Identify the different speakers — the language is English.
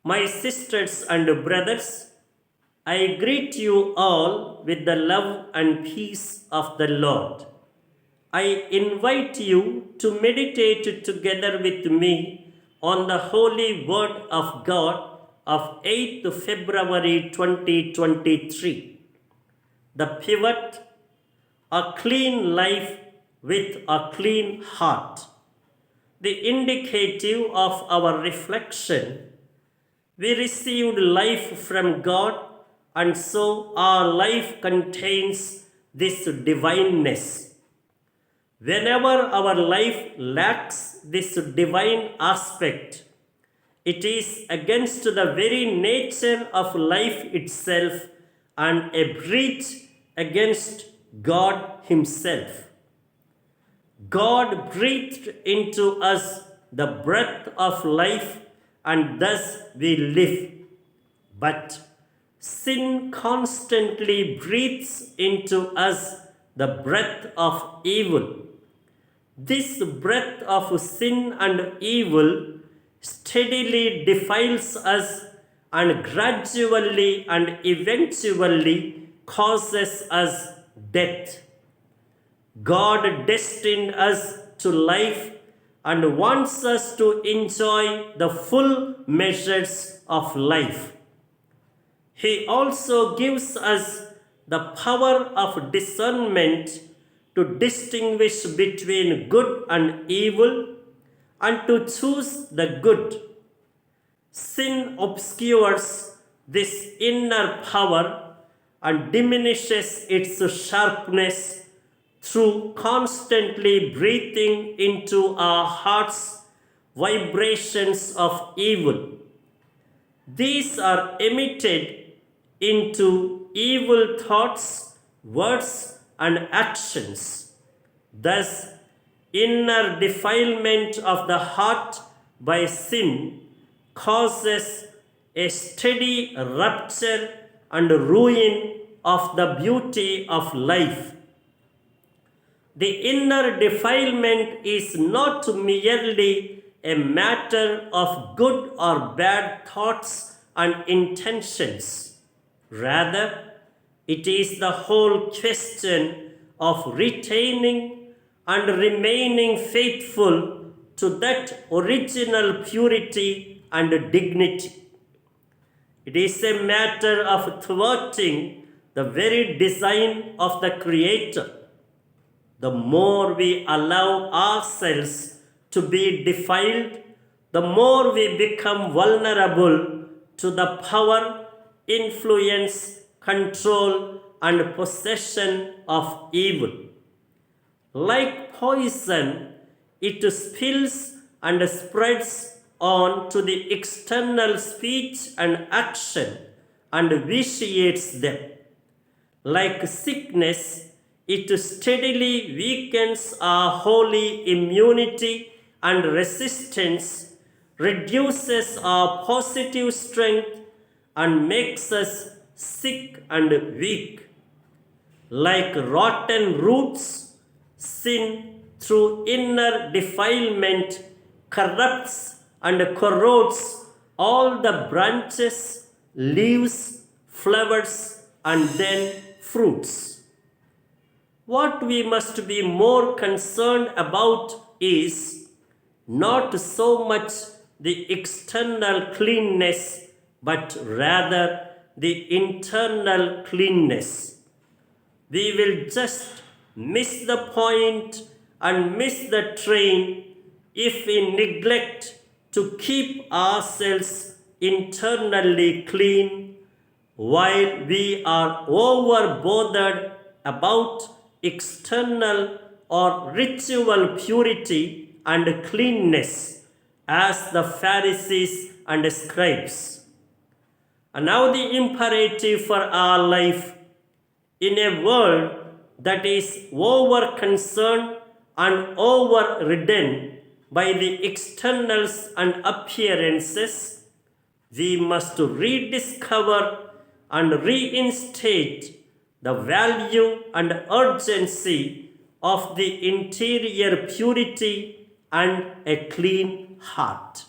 Speaker 1: My sisters and brothers, I greet you all with the love and peace of the Lord. I invite you to meditate together with me on the holy word of God of 8th February 2023. The pivot, a clean life with a clean heart. The indicative of our reflection, we received life from God, and so our life contains this divineness. Whenever our life lacks this divine aspect, it is against the very nature of life itself and a breach against God Himself. God breathed into us the breath of life, and thus we live. But sin constantly breathes into us the breath of evil. This breath of sin and evil steadily defiles us and gradually and eventually causes us death. God destined us to life and wants us to enjoy the full measures of life. He also gives us the power of discernment to distinguish between good and evil and to choose the good. Sin obscures this inner power and diminishes its sharpness through constantly breathing into our hearts vibrations of evil. These are emitted into evil thoughts, words, and actions. Thus, inner defilement of the heart by sin causes a steady rupture and ruin of the beauty of life. The inner defilement is not merely a matter of good or bad thoughts and intentions. Rather, it is the whole question of retaining and remaining faithful to that original purity and dignity. It is a matter of thwarting the very design of the Creator. The more we allow ourselves to be defiled, the more we become vulnerable to the power, influence, control, and possession of evil. Like poison, it spills and spreads on to the external speech and action and vitiates them. Like sickness, it steadily weakens our holy immunity and resistance, reduces our positive strength, and makes us sick and weak. Like rotten roots, sin through inner defilement corrupts and corrodes all the branches, leaves, flowers, and then fruits. What we must be more concerned about is not so much the external cleanness, but rather the internal cleanness. We will just miss the point and miss the train if we neglect to keep ourselves internally clean while we are over bothered about external or ritual purity and cleanness as the Pharisees and scribes. And now the imperative for our life in a world that is over concerned and overridden by the externals and appearances, we must rediscover and reinstate the value and urgency of the interior purity and a clean heart.